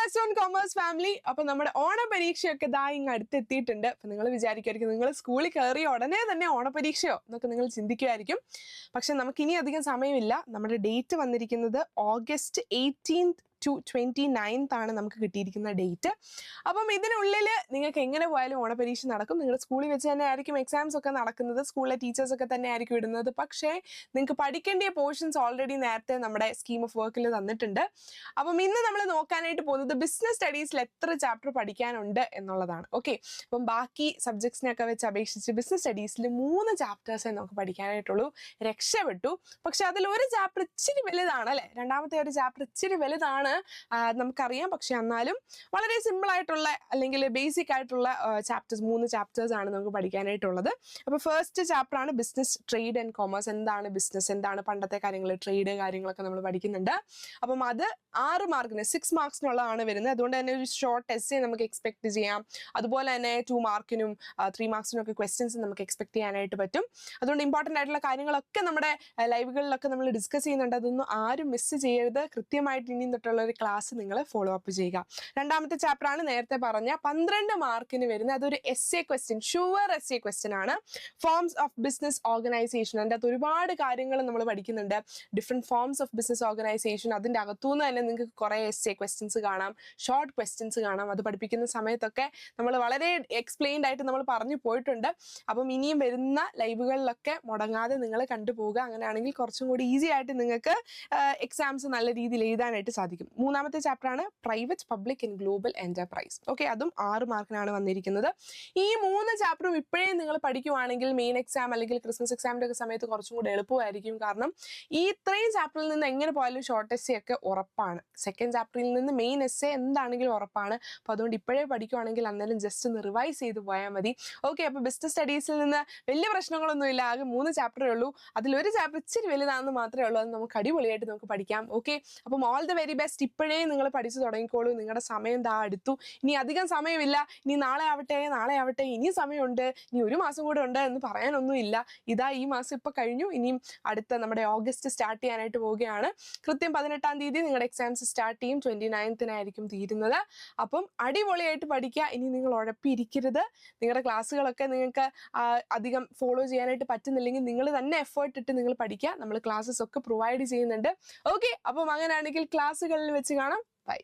+1 commerce family. അപ്പൊ നമ്മുടെ ഓണപരീക്ഷയൊക്കെ ഇതാ ഇങ്ങ് അടുത്തെത്തിയിട്ടുണ്ട്. അപ്പൊ നിങ്ങൾ വിചാരിക്കുമായിരിക്കും നിങ്ങൾ സ്കൂളിൽ കയറിയ ഉടനെ തന്നെ ഓണപരീക്ഷയോ എന്നൊക്കെ നിങ്ങൾ ചിന്തിക്കുമായിരിക്കും. പക്ഷെ നമുക്ക് ഇനി അധികം സമയമില്ല. നമ്മുടെ ഡേറ്റ് വന്നിരിക്കുന്നത് August 18th to 29th ആണ് നമുക്ക് കിട്ടിയിരിക്കുന്ന ഡേറ്റ്. അപ്പം ഇതിനുള്ളിൽ നിങ്ങൾക്ക് എങ്ങനെ പോയാലും ഓണപരീക്ഷ നടക്കും. നിങ്ങളുടെ സ്കൂളിൽ വെച്ച് തന്നെ ആയിരിക്കും എക്സാംസ് ഒക്കെ നടക്കുന്നത്. സ്കൂളിലെ ടീച്ചേഴ്സൊക്കെ തന്നെ ആയിരിക്കും ഇടുന്നത്. പക്ഷേ നിങ്ങൾക്ക് പഠിക്കേണ്ട പോർഷൻസ് ഓൾറെഡി നേരത്തെ നമ്മുടെ സ്കീം ഓഫ് വർക്കിൽ തന്നിട്ടുണ്ട്. അപ്പം ഇന്ന് നമ്മൾ നോക്കാനായിട്ട് പോകുന്നത് ബിസിനസ് സ്റ്റഡീസിൽ എത്ര ചാപ്റ്റർ പഠിക്കാനുണ്ട് എന്നുള്ളതാണ്. ഓക്കെ, അപ്പം ബാക്കി സബ്ജക്ട്സിനെയൊക്കെ വെച്ച് അപേക്ഷിച്ച് ബിസിനസ് സ്റ്റഡീസിൽ 3 ചാപ്റ്റേഴ്സേ നമുക്ക് പഠിക്കാനായിട്ടുള്ളൂ. രക്ഷപ്പെട്ടു. പക്ഷെ അതിൽ ഒരു ചാപ്റ്റർ ഇച്ചിരി വലുതാണ് അല്ലേ, രണ്ടാമത്തെ ഒരു ചാപ്റ്റർ ഇച്ചിരി വലുതാണ് നമുക്കറിയാം. പക്ഷെ എന്നാലും വളരെ സിമ്പിൾ ആയിട്ടുള്ള അല്ലെങ്കിൽ ബേസിക് ആയിട്ടുള്ള 3 ചാപ്റ്റേഴ്സ് ആണ് നമുക്ക് പഠിക്കാനായിട്ടുള്ളത്. അപ്പോൾ ഫസ്റ്റ് ചാപ്റ്റർ ആണ് ബിസിനസ്, ട്രേഡ് ആൻഡ് കോമേഴ്സ്. എന്താണ് ബിസിനസ്, എന്താണ് പണ്ടത്തെ കാര്യങ്ങൾ, ട്രേഡ് കാര്യങ്ങളൊക്കെ നമ്മൾ പഠിക്കുന്നുണ്ട്. അപ്പം അത് 6 മാർക്കിന് 6 മാർക്സിനുള്ളതാണ് വരുന്നത്. അതുകൊണ്ട് തന്നെ ഒരു ഷോർട്ട് എസ്സേ നമുക്ക് എക്സ്പെക്ട് ചെയ്യാം. അതുപോലെ തന്നെ 2 മാർക്കിനും 3 മാർക്സിനും ഒക്കെ ക്വസ്റ്റ്യൻസ് നമുക്ക് എക്സ്പെക്ട് ചെയ്യാനായിട്ട് പറ്റും. അതുകൊണ്ട് ഇമ്പോർട്ടൻ്റ് ആയിട്ടുള്ള കാര്യങ്ങളൊക്കെ നമ്മുടെ ലൈവുകളിലൊക്കെ നമ്മൾ ഡിസ്കസ് ചെയ്യുന്നുണ്ട്. അതൊന്നും ആരും മിസ് ചെയ്യരുത്. കൃത്യമായിട്ട് ഇനി തൊട്ടുള്ള ഒരു ക്ലാസ് നിങ്ങൾ ഫോളോ അപ്പ് ചെയ്യുക. രണ്ടാമത്തെ ചാപ്റ്റർ ആണ് നേരത്തെ പറഞ്ഞ 12 മാർക്കിന് വരുന്നത്. അതൊരു essay question, sure essay question ആണ്. Forms of business organisation. അതിൻ്റെ അകത്ത് ഒരുപാട് കാര്യങ്ങൾ നമ്മൾ പഠിക്കുന്നുണ്ട്. Different forms of business organisation. അതിൻ്റെ അകത്തുനിന്ന് തന്നെ നിങ്ങൾക്ക് കുറേ എസ്സേ ക്വസ്റ്റ്യൻസ് കാണാം, ഷോർട്ട് ക്വസ്റ്റ്യൻസ് കാണാം. അത് പഠിപ്പിക്കുന്ന സമയത്തൊക്കെ നമ്മൾ വളരെ എക്സ്പ്ലെയിൻഡ് ആയിട്ട് നമ്മൾ പറഞ്ഞു പോയിട്ടുണ്ട്. അപ്പം ഇനിയും വരുന്ന ലൈവുകളിലൊക്കെ മുടങ്ങാതെ നിങ്ങൾ കണ്ടുപോകുക. അങ്ങനെയാണെങ്കിൽ കുറച്ചും കൂടി ഈസി ആയിട്ട് നിങ്ങൾക്ക് എക്സാംസ് നല്ല രീതിയിൽ എഴുതാനായിട്ട് സാധിക്കും. മൂന്നാമത്തെ ചാപ്റ്റർ ആണ് private, public and global enterprise. Okay, അതും 6 മാർക്കിനാണ് വന്നിരിക്കുന്നത്. ഈ 3 ചാപ്റ്ററും ഇപ്പോഴേ നിങ്ങൾ പഠിക്കുവാണെങ്കിൽ മെയിൻ എക്സാം അല്ലെങ്കിൽ ക്രിസ്മസ് എക്സാമിൻ്റെ ഒക്കെ സമയത്ത് കുറച്ചും കൂടി എളുപ്പമായിരിക്കും. കാരണം ഈ ഇത്രയും ചാപ്റ്ററിൽ നിന്ന് എങ്ങനെ പോയാലും ഷോർട്ട് എസ്സേ ഒക്കെ ഉറപ്പാണ്. സെക്കൻഡ് ചാപ്റ്ററിൽ നിന്ന് മെയിൻ എസ്സേ എന്താണെങ്കിലും ഉറപ്പാണ്. അപ്പോൾ അതുകൊണ്ട് ഇപ്പോഴേ പഠിക്കുവാണെങ്കിൽ അന്നേരം ജസ്റ്റ് ഒന്ന് റിവൈസ് ചെയ്ത് പോയാൽ മതി. ഓക്കെ, അപ്പോൾ ബിസിനസ് സ്റ്റഡീസിൽ നിന്ന് വലിയ പ്രശ്നങ്ങളൊന്നുമില്ല. ആകെ 3 ചാപ്റ്ററേ ഉള്ളൂ. അതിലൊരു ചാപ്റ്റർ ഇച്ചിരി വലുതാണെന്ന് മാത്രമേ ഉള്ളൂ. അത് നമുക്ക് അടിപൊളിയായിട്ട് നമുക്ക് പഠിക്കാം. ഓക്കെ, അപ്പം ഓൾ ദ വെരി ബെസ്റ്റ്. ഇപ്പോഴേ നിങ്ങൾ പഠിച്ചു തുടങ്ങിക്കോളൂ. നിങ്ങളുടെ സമയം ദാ അടുത്തു. ഇനി അധികം സമയമില്ല. ഇനി നാളെ ആവട്ടെ, ഇനി സമയമുണ്ട്, ഇനി 1 മാസം കൂടെ ഉണ്ട് എന്ന് പറയാനൊന്നുമില്ല. ഇതാ ഈ മാസം ഇപ്പോൾ കഴിഞ്ഞു. ഇനിയും അടുത്ത നമ്മുടെ ഓഗസ്റ്റ് സ്റ്റാർട്ട് ചെയ്യാനായിട്ട് പോവുകയാണ്. കൃത്യം 18-ാം തീയതി നിങ്ങളുടെ എക്സാംസ് സ്റ്റാർട്ട് ചെയ്യും. 29th തീരുന്നത്. അപ്പം അടിപൊളിയായിട്ട് പഠിക്കുക. ഇനി നിങ്ങൾ ഉഴപ്പിയിരിക്കരുത്. നിങ്ങളുടെ ക്ലാസ്സുകളൊക്കെ നിങ്ങൾക്ക് അധികം ഫോളോ ചെയ്യാനായിട്ട് പറ്റുന്നില്ലെങ്കിൽ നിങ്ങൾ തന്നെ എഫേർട്ട് ഇട്ട് നിങ്ങൾ പഠിക്കുക. നമ്മൾ ക്ലാസ്സസ് ഒക്കെ പ്രൊവൈഡ് ചെയ്യുന്നുണ്ട്. ഓക്കെ, അപ്പം അങ്ങനെയാണെങ്കിൽ ക്ലാസ്സുകളിൽ വെച്ച് കാണാം. ബൈ.